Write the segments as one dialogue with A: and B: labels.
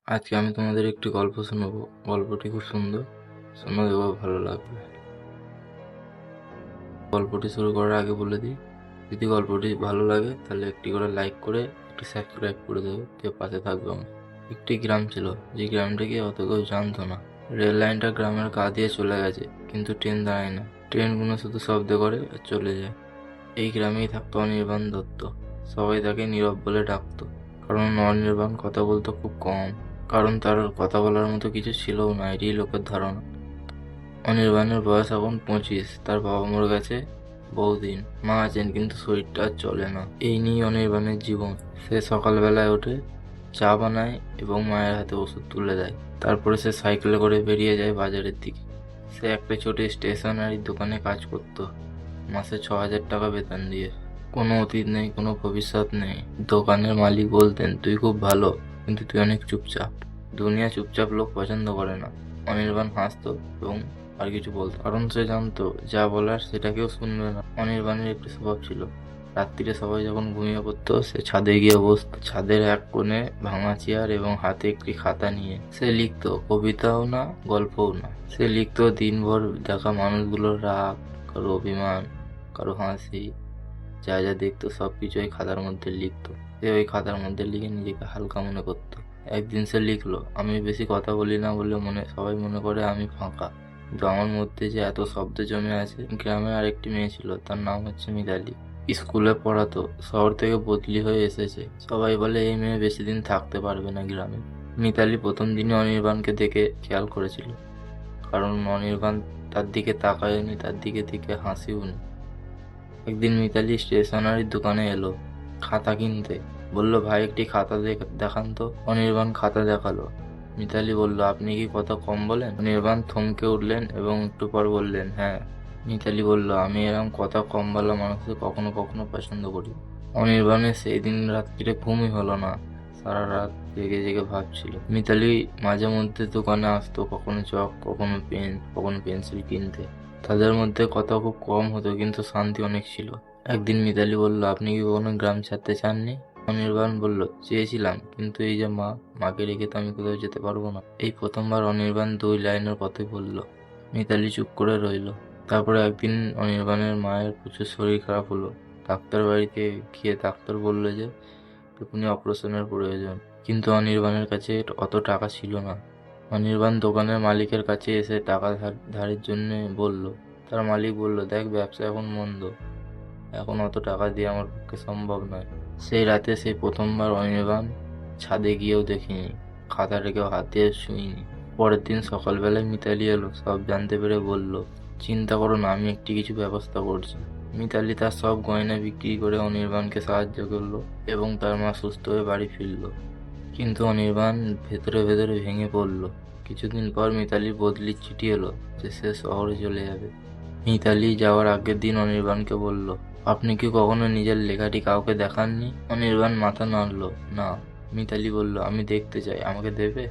A: আজকে আমি তোমাদের একটি গল্প শোনাবো। গল্পটি খুব সুন্দর, শোনো, দেখো ভালো লাগবে। গল্পটি শুরু করার আগে বলে দিই, যদি গল্পটি ভালো লাগে তাহলে একটি করে লাইক করে একটি সাবস্ক্রাইব করে দেবে, দিয়ে পাশে থাকবে আমার। একটি গ্রাম ছিল, যে গ্রামটিকে অত কেউ জানতো না। রেল লাইনটা গ্রামের গা দিয়ে চলে গেছে, কিন্তু ট্রেন দাঁড়ায় না। ট্রেনগুলো শুধু শব্দ করে আর চলে যায়। এই গ্রামেই থাকতো অনির্বাণ দত্ত। সবাই তাকে নীরব বলে ডাকতো, কারণ অনির্বাণ কথা বলতো খুব কম। কারণ তার কথা বলার মতো কিছু ছিলও না, এটাই লোকের ধারণা। অনির্বাণের বয়স এখন 25। তার বাবা মরে গেছে বহুদিন। মা আছেন, কিন্তু শরীরটা আর চলে না। এই নিয়ে অনির্বাণের জীবন। সে সকালবেলায় ওঠে, চা বানায় এবং মায়ের হাতে ওষুধ তুলে দেয়। তারপরে সে সাইকেলে করে বেরিয়ে যায় বাজারের দিকে। সে একটা ছোট স্টেশনারি দোকানে কাজ করত, মাসে 6,000 টাকা বেতন দিয়ে। কোনো অতীত নেই, কোনো ভবিষ্যৎ নেই। দোকানের মালিক বলতেন, তুই খুব ভালো, কিন্তু তুই অনেক চুপচাপ। দুনিয়া চুপচাপ লোক পছন্দ করে না। অনির্বাণ হাসতো এবং আর কিছু বলতো, কারণ সে জানতো যা বলার সেটা কেউ শুনবে না। অনির্বাণের একটি স্বভাব ছিল, রাত্রিরে সবাই যখন ঘুমিয়ে পড়তো সে ছাদে গিয়ে বসতো। ছাদের এক কোণে ভাঙা চেয়ার এবং হাতে একটি খাতা নিয়ে সে লিখতো, কবিতাও না, গল্পও না। সে লিখতো দিনভর দেখা মানুষগুলোর রাগ, কারো অভিমান, কারো হাসি, যা যা দেখতো সবকিছু ওই খাতার মধ্যে লিখতো। সে ওই খাতার মধ্যে লিখে নিজেকে হালকা মনে করতো। একদিন সে লিখলো, আমি বেশি কথা বলি না বলে সবাই মনে করে আমি ফাঁকা, কিন্তু আমার মধ্যে যে এত শব্দ জমে আছে। গ্রামে আরেকটি মেয়ে ছিল, তার নাম হচ্ছে মিতালি। স্কুলে পড়াতো, শহর থেকে বদলি হয়ে এসেছে। সবাই বলে এই মেয়ে বেশি দিন থাকতে পারবে না গ্রামে। মিতালি প্রথম দিনে অনির্বাণকে দেখে খেয়াল করেছিল, কারণ অনির্বাণ তার দিকে তাকায়নি, তার দিকে দিকে হাসিও নি। একদিন মিতালি স্টেশনারির দোকানে এলো খাতা কিনতে। বলল, ভাই একটি খাতা দেখান তো। অনির্বাণ খাতা দেখালো। মিতালি বলল, আপনি কি কথা কম বলেন? অনির্বাণ থমকে উঠলেন এবং একটু পর বললেন, হ্যাঁ। মিতালি বলল, আমি এরকম কথা কম বলা মানুষকে কখনো কখনো পছন্দ করি। অনির্বাণের সেই দিন রাত্রিরে ঘুমই হলো না, সারা রাত জেগে জেগে ভাবছিল। মিতালি মাঝে মধ্যে দোকানে আসতো, কখনো চক, কখনো পেন, কখনো পেন্সিল কিনতে। তাদের মধ্যে কথা খুব কম হতো, কিন্তু শান্তি অনেক ছিল। একদিন মিতালি বলল, আপনি কি কখনো গ্রাম ছাড়তে চাননি? অনির্বাণ বলল, চেয়েছিলাম, কিন্তু এই যে মা, মাকে রেখে তো আমি কোথাও যেতে পারবো না। এই প্রথমবার অনির্বাণ 2 লাইনের কথাই বলল। মিতালি চুপ করে রইল। তারপরে একদিন অনির্বাণের মায়ের প্রচুর শরীর খারাপ হলো। ডাক্তার বাড়িতে গিয়ে ডাক্তার বললো যে এক্ষুনি অপারেশনের প্রয়োজন, কিন্তু অনির্বাণের কাছে অত টাকা ছিল না। অনির্বাণ দোকানের মালিকের কাছে এসে টাকা ধারের জন্য বলল। তার মালিক বলল, দেখ, ব্যবসা এখন মন্দ, এখন অত টাকা দিয়ে আমার পক্ষে সম্ভব নয়। সেই রাতে সেই প্রথমবার অনির্বাণ ছাদে গিয়েও দেখিনি, খাতাটাকেও হাতে ছুঁইনি। পরের দিন সকালবেলায় মিতালি এলো, সব জানতে পেরে বলল, চিন্তা করো না, আমি একটি কিছু ব্যবস্থা করছি। মিতালি তার সব গয়না বিক্রি করে অনির্বাণকে সাহায্য করলো এবং তার মা সুস্থ হয়ে বাড়ি ফিরল। কিন্তু অনির্বাণ ভেতরে ভেতরে ভেঙে পড়ল। কিছুদিন পর মিতালির বদলির চিঠি এলো যে সে শহরে চলে যাবে। মিতালি যাওয়ার আগের দিন অনির্বাণকে বলল, আপনি কি কখনো নিজের লেখাটি কাউকে দেখাননি? অনির্বাণ মাথা নাড়ল, না। মিতালি বলল, আমি দেখতে চাই, আমাকে দেবে?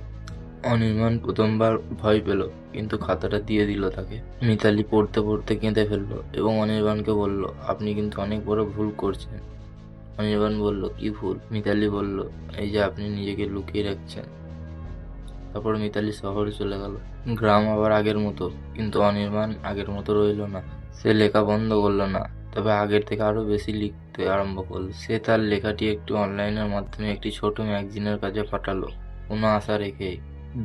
A: অনির্বাণ প্রথমবার ভয় পেল, কিন্তু খাতাটা দিয়ে দিল তাকে। মিতালি পড়তে পড়তে কেঁদে ফেললো এবং অনির্বাণকে বলল, আপনি কিন্তু অনেক বড় ভুল করছেন। অনির্বাণ বলল, কি ভুল? মিতালি বলল, এই যে আপনি নিজেকে লুকিয়ে রাখছেন। তারপর মিতালি শহরে চলে গেল। গ্রাম আবার আগের মতো, কিন্তু অনির্বাণ আগের মতো রইল না। সে লেখা বন্ধ করলো না, তবে আগের থেকে আরো বেশি লিখতে আরম্ভ করলো। সে তার লেখাটি একটু অনলাইনের মাধ্যমে একটি ছোট ম্যাগাজিনের কাছে পাঠালো, কোনো আশা রেখেই।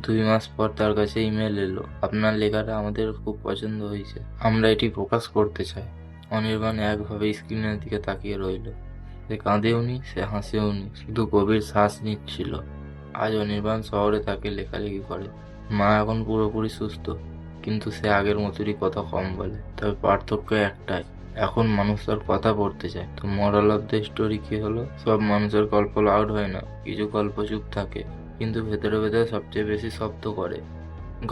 A: 2 মাস পর তার কাছে ইমেল এলো, আপনার লেখাটা আমাদের খুব পছন্দ হয়েছে, আমরা এটি প্রকাশ করতে চাই। অনির্বাণ একভাবে স্ক্রিনের দিকে তাকিয়ে রইল। সে কাঁদেওনি, সে হাসেওনি, শুধু গভীর শ্বাস নিচ্ছিল। আজ অনির্বাণ শহরে থাকে, লেখালেখি করে। মা এখন পুরোপুরি সুস্থ, কিন্তু সে আগের মতোই কথা কম বলে। তবে পার্থক্য একটাই, এখন মানুষ তার কথা পড়তে চায়। তো মোরাল অফ দ্য স্টোরি কি হলো? সব মানুষের গল্প লাউড হয় না, কিছু গল্প চুপ থাকে, কিন্তু ভেতরে ভেতরে সবচেয়ে বেশি শব্দ করে।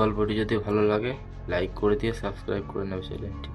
A: গল্পটি যদি ভালো লাগে, লাইক করে দিয়ে সাবস্ক্রাইব করে নেবে চ্যানেলটি।